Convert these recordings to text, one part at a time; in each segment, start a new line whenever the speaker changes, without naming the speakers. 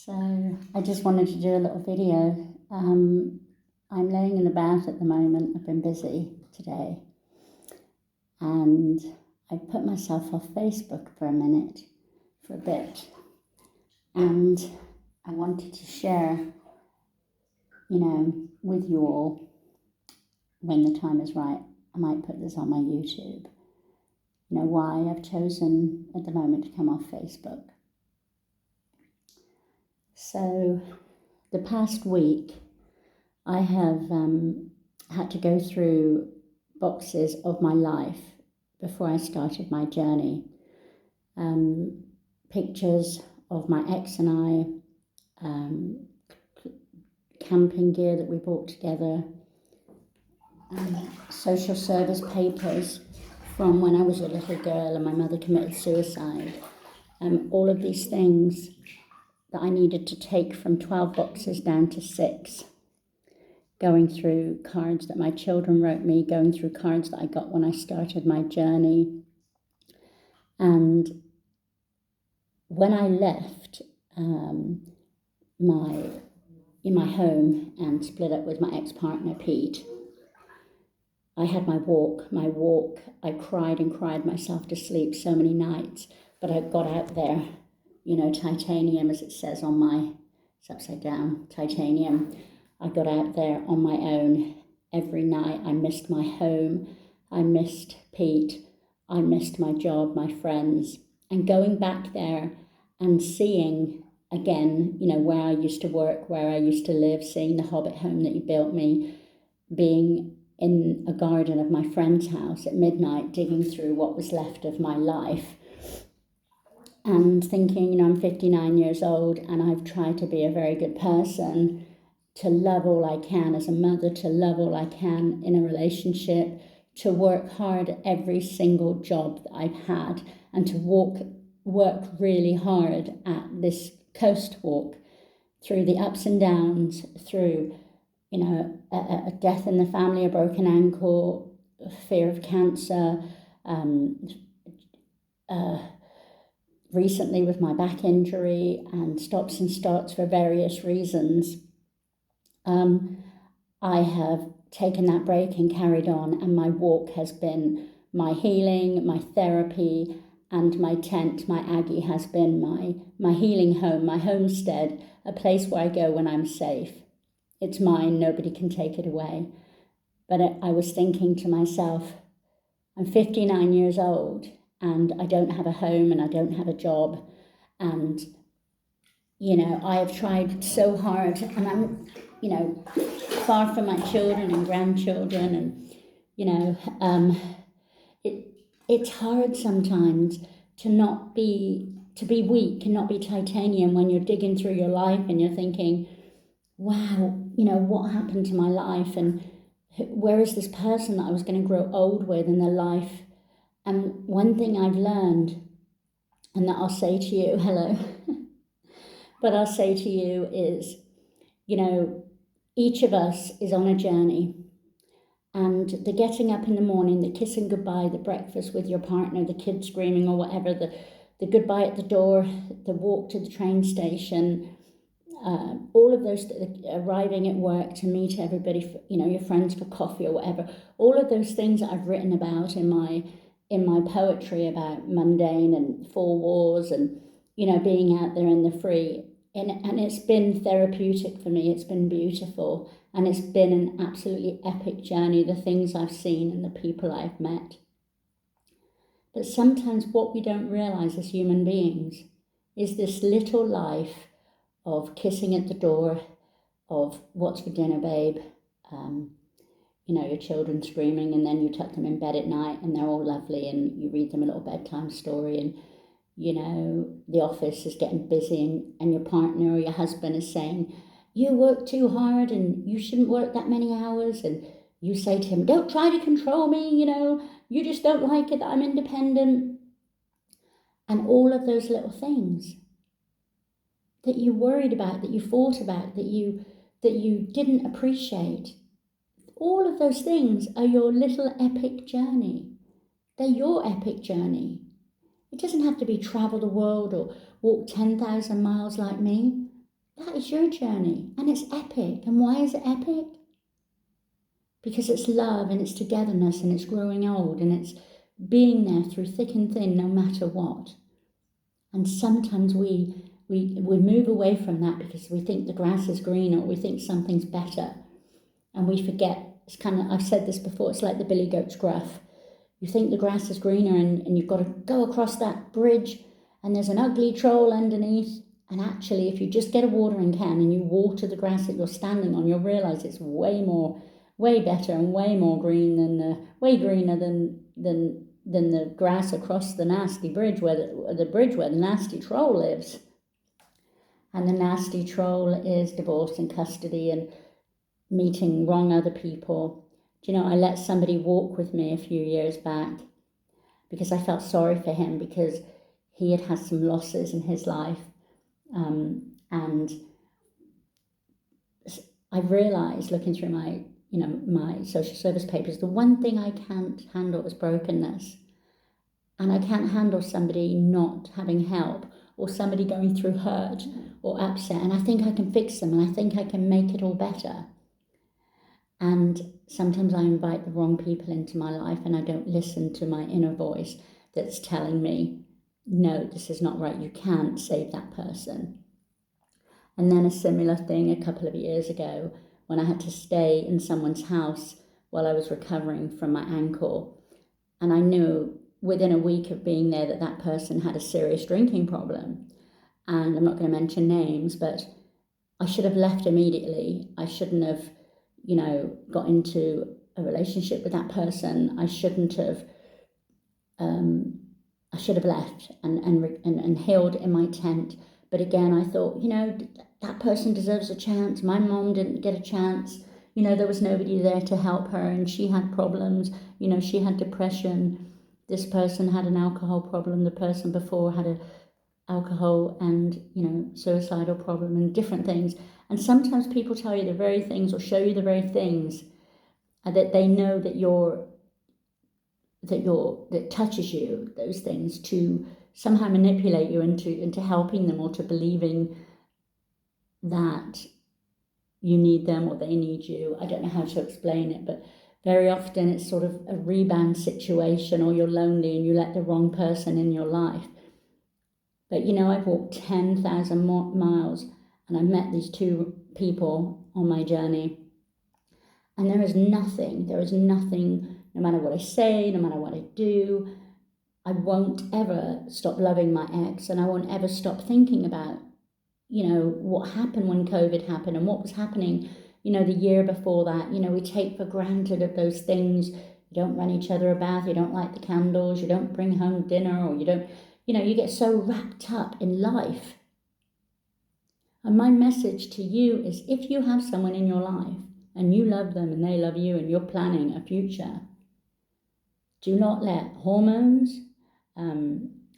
So I just wanted to do a little video. I'm laying in the bath at the moment. I've been busy today. And I put myself off Facebook for a bit. And I wanted to share, with you all, when the time is right. I might put this on my YouTube. Why I've chosen at the moment to come off Facebook. So the past week, I have had to go through boxes of my life before I started my journey. Pictures of my ex and I, camping gear that we bought together, social service papers from when I was a little girl and my mother committed suicide. All of these things that I needed to take from 12 boxes down to 6. Going through cards that my children wrote me, going through cards that I got when I started my journey. And when I left my home and split up with my ex-partner, Pete, I had my walk. I cried and cried myself to sleep so many nights, but I got out there, titanium, as it says on it's upside down, titanium. I got out there on my own every night. I missed my home. I missed Pete. I missed my job, my friends. And going back there and seeing again, where I used to work, where I used to live, seeing the Hobbit home that he built me, being in a garden of my friend's house at midnight, digging through what was left of my life. And thinking, I'm 59 years old and I've tried to be a very good person, to love all I can as a mother, to love all I can in a relationship, to work hard at every single job that I've had, and to work really hard at this coast walk, through the ups and downs, through, a death in the family, a broken ankle, fear of cancer, recently with my back injury, and stops and starts for various reasons. I have taken that break and carried on, and my walk has been my healing, my therapy, and my tent, my Aggie, has been my healing home, my homestead, a place where I go when I'm safe. It's mine, nobody can take it away. But I was thinking to myself, I'm 59 years old and I don't have a home and I don't have a job. And, I have tried so hard, and I'm, far from my children and grandchildren, and, it's hard sometimes to be weak and not be titanium when you're digging through your life and you're thinking, wow, what happened to my life, and where is this person that I was going to grow old with in their life? And one thing I've learned, and that I'll say to you, hello, but I'll say to you is, each of us is on a journey. And the getting up in the morning, the kissing goodbye, the breakfast with your partner, the kids screaming or whatever, the goodbye at the door, the walk to the train station, all of those, arriving at work to meet everybody, your friends for coffee or whatever, all of those things that I've written about in my poetry about mundane and four walls and, being out there in the free. And it's been therapeutic for me. It's been beautiful. And it's been an absolutely epic journey, the things I've seen and the people I've met. But sometimes what we don't realize as human beings is this little life of kissing at the door, of what's for dinner, babe, your children screaming, and then you tuck them in bed at night and they're all lovely and you read them a little bedtime story, and the office is getting busy and your partner or your husband is saying, you work too hard and you shouldn't work that many hours, and you say to him, don't try to control me, you just don't like it that I'm independent. And all of those little things that you worried about, that you thought about, that you didn't appreciate, all of those things are your little epic journey. They're your epic journey. It doesn't have to be travel the world or walk 10,000 miles like me. That is your journey, and it's epic. And why is it epic? Because it's love, and it's togetherness, and it's growing old, and it's being there through thick and thin, no matter what. And sometimes we move away from that because we think the grass is greener, or we think something's better, and we forget. It's kind of, I've said this before, it's like the billy goat's gruff. You think the grass is greener, and you've got to go across that bridge, and there's an ugly troll underneath. And actually, if you just get a watering can and you water the grass that you're standing on, you'll realise it's way better and way more green way greener than the grass across the nasty bridge where the nasty troll lives. And the nasty troll is divorce and custody and meeting wrong other people. Do you know, I let somebody walk with me a few years back because I felt sorry for him, because he had some losses in his life. And I realised, looking through my social service papers, the one thing I can't handle is brokenness. And I can't handle somebody not having help, or somebody going through hurt or upset. And I think I can fix them, and I think I can make it all better. And sometimes I invite the wrong people into my life, and I don't listen to my inner voice that's telling me, no, this is not right. You can't save that person. And then a similar thing a couple of years ago, when I had to stay in someone's house while I was recovering from my ankle. And I knew within a week of being there that person had a serious drinking problem. And I'm not going to mention names, but I should have left immediately. I shouldn't have, got into a relationship with that person. I shouldn't have. I should have left and healed in my tent. But again, I thought, that person deserves a chance. My mom didn't get a chance. There was nobody there to help her, and she had problems. She had depression. This person had an alcohol problem. The person before had a alcohol and, suicidal problem and different things. And sometimes people tell you the very things, or show you the very things that they know that touches you, those things, to somehow manipulate you into helping them, or to believing that you need them or they need you. I don't know how to explain it, but very often it's sort of a rebound situation, or you're lonely and you let the wrong person in your life. But I've walked 10,000 miles, and I've met these two people on my journey, and there is nothing, no matter what I say, no matter what I do, I won't ever stop loving my ex, and I won't ever stop thinking about, what happened when COVID happened, and what was happening, the year before that. We take for granted of those things. You don't run each other a bath, you don't light the candles, you don't bring home dinner, or you don't, you get so wrapped up in life. And my message to you is, if you have someone in your life and you love them and they love you and you're planning a future, do not let hormones,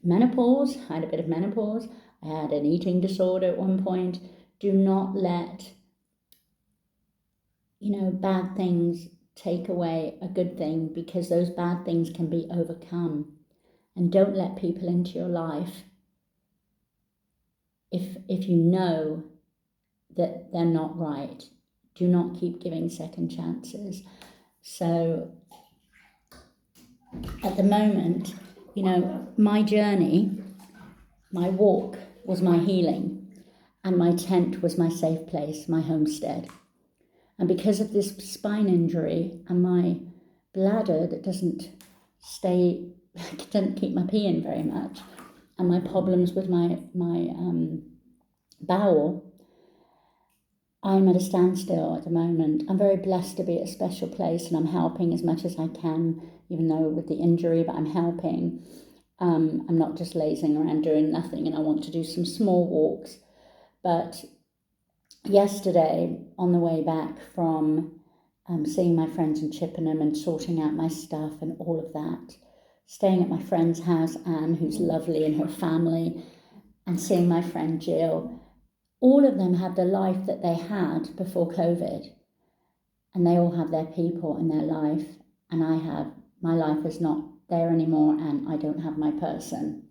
menopause, I had a bit of menopause, I had an eating disorder at one point, do not let, bad things take away a good thing, because those bad things can be overcome. And don't let people into your life if you know that they're not right. Do not keep giving second chances. So at the moment, my journey, my walk was my healing, and my tent was my safe place, my homestead. And because of this spine injury and my bladder that doesn't keep my pee in very much, and my problems with my bowel, I'm at a standstill at the moment. I'm very blessed to be at a special place, and I'm helping as much as I can, even though with the injury, but I'm helping. I'm not just lazing around doing nothing, and I want to do some small walks. But yesterday, on the way back from seeing my friends in Chippenham and sorting out my stuff and all of that, staying at my friend's house, Anne, who's lovely, and her family, and seeing my friend Jill, all of them have the life that they had before COVID, and they all have their people in their life, and my life is not there anymore, and I don't have my person.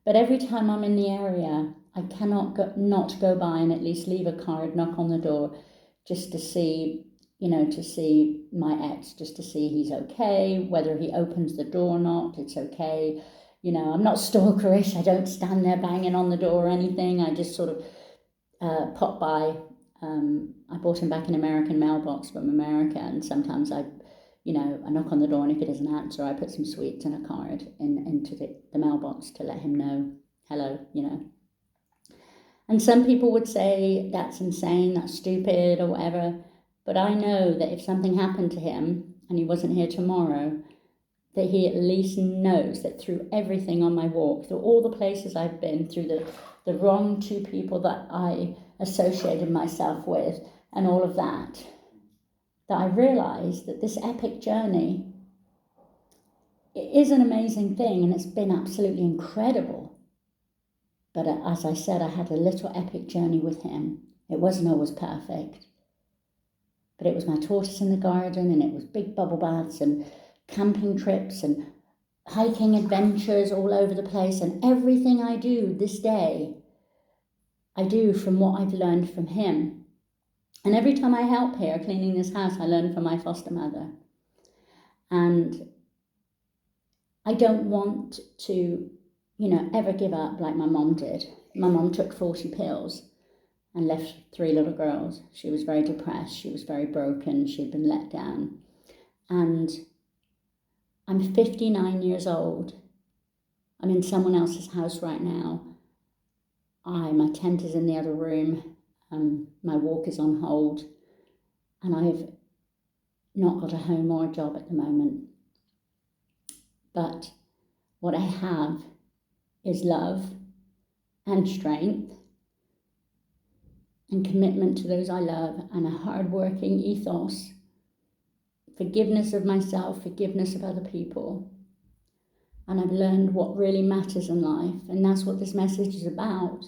But every time I'm in the area, I cannot not go by and at least leave a card, knock on the door, just to see, to see my ex, just to see he's okay, whether he opens the door or not, it's okay. I'm not stalkerish. I don't stand there banging on the door or anything. I just sort of pop by. I bought him back an American mailbox from America, and sometimes I knock on the door, and if he doesn't answer, I put some sweets and a card into the mailbox to let him know, hello, And some people would say that's insane, that's stupid, or whatever. But I know that if something happened to him and he wasn't here tomorrow, that he at least knows that through everything on my walk, through all the places I've been, through the wrong two people that I associated myself with, and all of that I realised that this epic journey, it is an amazing thing, and it's been absolutely incredible. But as I said, I had a little epic journey with him. It wasn't always perfect. But it was my tortoise in the garden, and it was big bubble baths and camping trips and hiking adventures all over the place. And everything I do this day, I do from what I've learned from him. And every time I help here cleaning this house, I learn from my foster mother. And I don't want to, ever give up like my mom did. My mom took 40 pills and left 3 little girls. She was very depressed. She was very broken. She'd been let down. And I'm 59 years old. I'm in someone else's house right now. My tent is in the other room. My walk is on hold. And I've not got a home or a job at the moment. But what I have is love and strength and commitment to those I love, and a hard-working ethos, forgiveness of myself, forgiveness of other people. And I've learned what really matters in life, and that's what this message is about.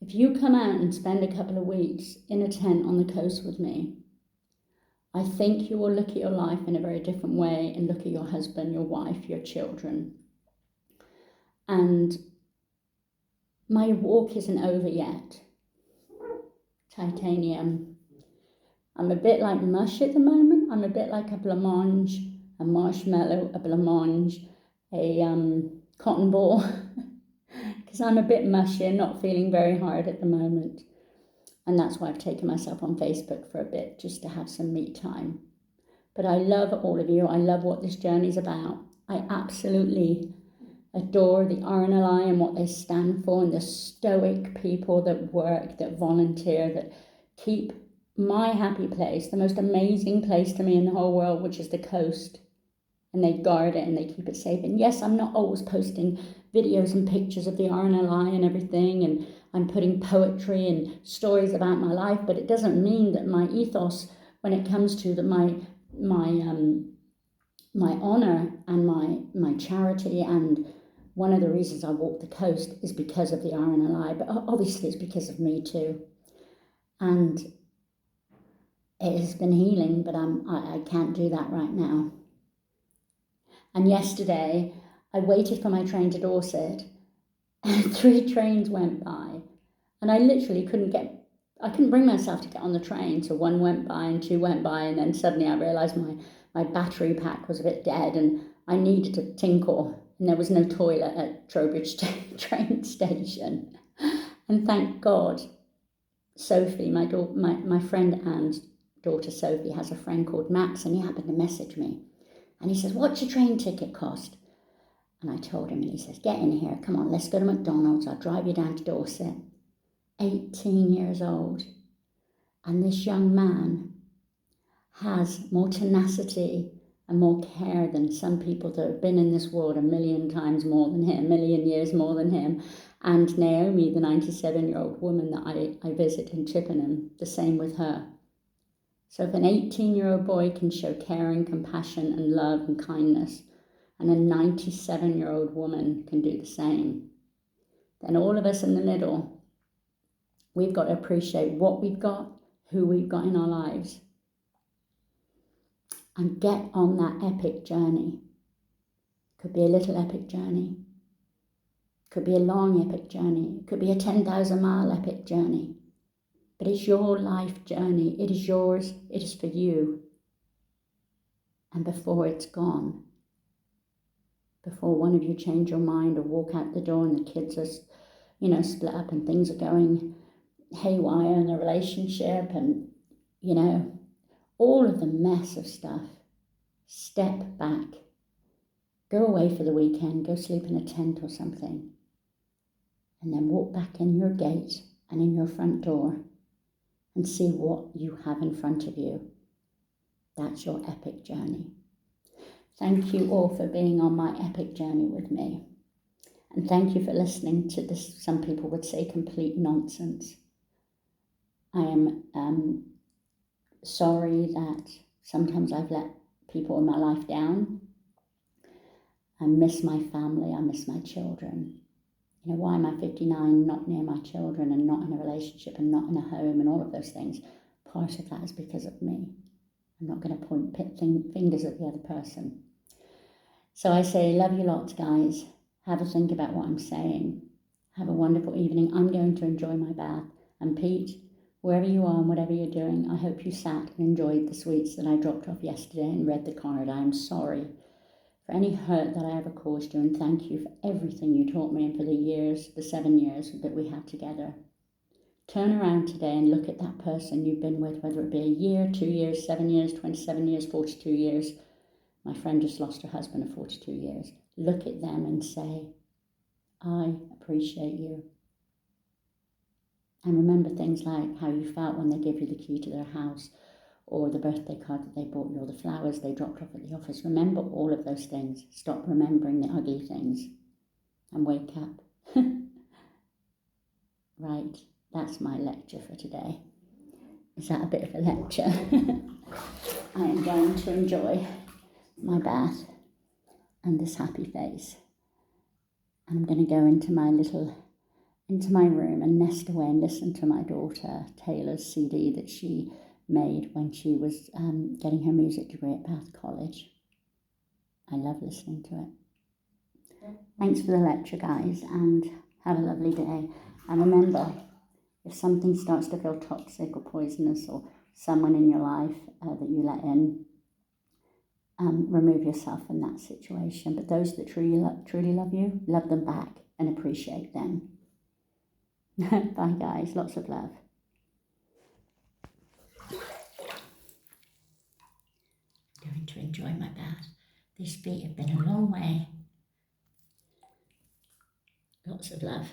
If you come out and spend a couple of weeks in a tent on the coast with me, I think you will look at your life in a very different way and look at your husband, your wife, your children. And my walk isn't over yet. Titanium. I'm a bit like mush at the moment. I'm a bit like a blancmange, a marshmallow, a blancmange, a cotton ball. Because I'm a bit mushy and not feeling very hard at the moment. And that's why I've taken myself on Facebook for a bit, just to have some me time. But I love all of you. I love what this journey's about. I absolutely adore the RNLI and what they stand for, and the stoic people that work, that volunteer, that keep my happy place, the most amazing place to me in the whole world, which is the coast. And they guard it and they keep it safe. And yes, I'm not always posting videos and pictures of the RNLI and everything, and I'm putting poetry and stories about my life, but it doesn't mean that my ethos, when it comes to my honour and my charity, and one of the reasons I walk the coast is because of the RNLI, but obviously it's because of me too. And it has been healing, but I can't do that right now. And yesterday, I waited for my train to Dorset, and 3 trains went by, and I literally I couldn't bring myself to get on the train. So 1 went by and 2 went by, and then suddenly I realised my battery pack was a bit dead, and I needed to tinkle, and there was no toilet at Trowbridge train station. And thank God, Sophie, my friend Anne's daughter Sophie, has a friend called Max, and he happened to message me. And he says, what's your train ticket cost? And I told him, and he says, get in here, come on, let's go to McDonald's, I'll drive you down to Dorset. 18 years old. And this young man has more tenacity and more care than some people that have been in this world 1,000,000 times more than him, 1,000,000 years more than him. And Naomi, the 97-year-old woman that I visit in Chippenham, the same with her. So if an 18-year-old boy can show care and compassion and love and kindness, and a 97-year-old woman can do the same, then all of us in the middle, we've got to appreciate what we've got, who we've got in our lives, and get on that epic journey. Could be a little epic journey. It could be a long epic journey. It could be a 10,000 mile epic journey. But it's your life journey. It is yours. It is for you. And before it's gone, before one of you change your mind or walk out the door and the kids are, split up and things are going haywire in the relationship and, all of the mess of stuff, step back. Go away for the weekend. Go sleep in a tent or something. And then walk back in your gate and in your front door and see what you have in front of you. That's your epic journey. Thank you all for being on my epic journey with me. And thank you for listening to this, some people would say, complete nonsense. I am sorry that sometimes I've let people in my life down. I miss my family. I miss my children. Why am I 59, not near my children and not in a relationship and not in a home and all of those things? Part of that is because of me. I'm not going to point fingers at the other person. So I say, love you lots, guys. Have a think about what I'm saying. Have a wonderful evening. I'm going to enjoy my bath. And Pete, wherever you are and whatever you're doing, I hope you sat and enjoyed the sweets that I dropped off yesterday and read the card. I am sorry for any hurt that I ever caused you, and thank you for everything you taught me and for the 7 years that we had together. Turn around today and look at that person you've been with, whether it be a year, 2 years, 7 years, 27 years, 42 years. My friend just lost her husband of 42 years. Look at them and say, I appreciate you. And remember things like how you felt when they gave you the key to their house, or the birthday card that they bought you, or the flowers they dropped off at the office. Remember all of those things. Stop remembering the ugly things and wake up. Right, that's my lecture for today. Is that a bit of a lecture? I am going to enjoy my bath and this happy face. And I'm going to go into my room and nest away and listen to my daughter Taylor's CD that she made when she was getting her music degree at Bath College. I love listening to it. Thanks for the lecture, guys, and have a lovely day. And remember, if something starts to feel toxic or poisonous, or someone in your life that you let in, remove yourself from that situation. But those that truly love you, love them back and appreciate them. Bye, guys. Lots of love. Going to enjoy my bath. These feet have been a long way. Lots of love.